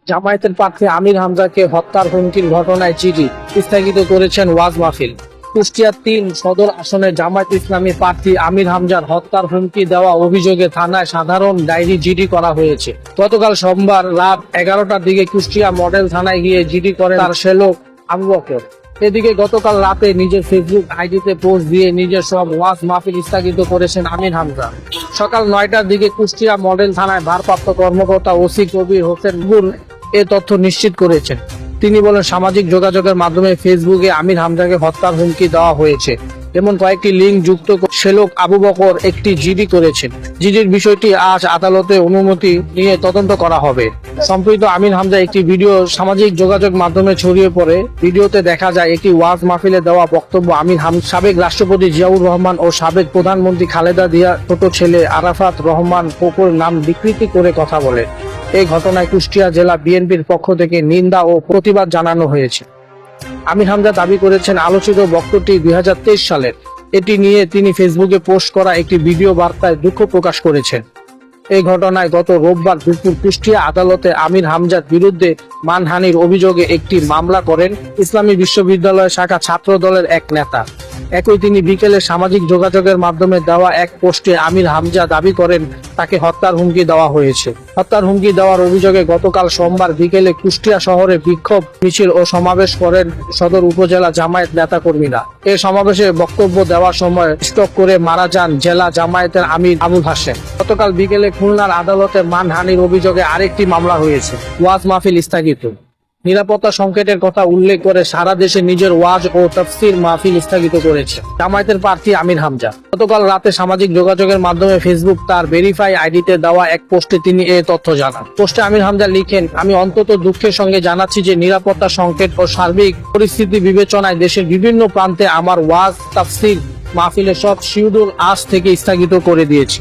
জামায়াতের প্রার্থী আমির হামজাকে হত্যার হুমকির ঘটনায় চিঠি স্থগিত করেছেন ওয়াজ মাহফিল। কুষ্টিয়ার ৩ সদর আসনে জামায়াত ইসলামী প্রার্থী আমির হামজার হত্যার হুমকি দেওয়া অভিযোগে থানায় সাধারণ ডায়েরি জিডি করা হয়েছে। গতকাল সোমবার রাত 11টার দিকে কুষ্টিয়া মডেল থানায় গিয়ে জিডি করেন তার শ্যালক আবু বকর। এদিকে গতকাল রাতে নিজের ফেসবুক আইডিতে পোস্ট দিয়ে নিজের সব ওয়াজ মাহফিল স্থগিত করেছেন আমির হামজা। সকাল 9টার দিকে কুষ্টিয়া মডেল থানায় ভারপ্রাপ্ত কর্মকর্তা ওসি কবির হোসেন এ তথ্য নিশ্চিত করেছেন। তিনি বলেন, সামাজিক যোগাযোগের মাধ্যমে ফেসবুকে আমির হামজাকে হত্যার হুমকি দেওয়া হয়েছে এমন কয়েকটি লিঙ্ক যুক্ত শ্যালক আবু বকর একটি জিডি করেছেন। জিডির বিষয়টি আজ আদালতে অনুমতি নিয়ে তদন্ত করা হবে। সম্প্রতি আমির হামজা একটি ভিডিও সামাজিক যোগাযোগ মাধ্যমে ছড়িয়ে পড়ে। ভিডিওতে দেখা যায় একটি ওয়াজ মাহফিলে দেওয়া বক্তব্য আমির হামজা সাবেক রাষ্ট্রপতি জিয়াউর রহমান ও সাবেক প্রধানমন্ত্রী খালেদা জিয়ার ছোট ছেলে আরাফাত রহমান কোকোর নাম বিকৃতি করে কথা বলে। এই ঘটনায় কুষ্টিয়া জেলা বিএনপির পক্ষ থেকে নিন্দা ও প্রতিবাদ জানানো হয়েছে। আমির হামজা দাবি করেছেন, আলোচিত বক্তব্যটি 2023 সালের। এটি নিয়ে তিনি ফেসবুকে পোস্ট করা একটি ভিডিও বার্তায় দুঃখ প্রকাশ করেছেন। এই ঘটনায় গত রোববার দুপুর কুষ্টিয়া আদালতে আমির হামজার বিরুদ্ধে মানহানির অভিযোগে একটি মামলা করেন ইসলামী বিশ্ববিদ্যালয় শাখা ছাত্র দলের এক নেতা। একই তিনি বিকেলে সামাজিক যোগাযোগের মাধ্যমে দেওয়া এক পোস্টে আমির হামজা দাবি করেন তাকে হত্যার হুমকি দেওয়া হয়েছে। হত্যার হুমকি দেওয়ার অভিযোগে গতকাল সোমবার বিকেলে কুষ্টিয়া শহরে বিক্ষোভ মিছিল ও সমাবেশ করেন সদর উপজেলা জামায়াত নেতাকর্মীরা। এই সমাবেশে বক্তব্য দেওয়ার সময় স্ট্রোক করে মারা যান জেলা জামায়াতের আমির আবুল হাসেম। গতকাল বিকেলে খুলনার আদালতে মানহানির অভিযোগে আরেকটি মামলা হয়েছে। ওয়াজ মাহফিল স্থগিত। নিরাপত্তা সংকটের কথা উল্লেখ করে সারা দেশে নিজের ওয়াজ ও তাফসীর মাহফিল স্থগিত করেছে জামায়াতের প্রার্থী আমির হামজা। গতকাল রাতে সামাজিক যোগাযোগের মাধ্যমে ফেসবুক তার ভেরিফাই আইডিতে দেওয়া এক পোস্টে তিনি এই তথ্য জানান। পোস্টে আমির হামজা লিখেন, আমি অত্যন্ত দুঃখের সঙ্গে জানাচ্ছি যে নিরাপত্তা সংকট ও সার্বিক পরিস্থিতি বিবেচনায় দেশের বিভিন্ন প্রান্তে আমার ওয়াজ তাফসীর মাহফিলের সব শিডিউল আজ থেকে স্থগিত করে দিয়েছি।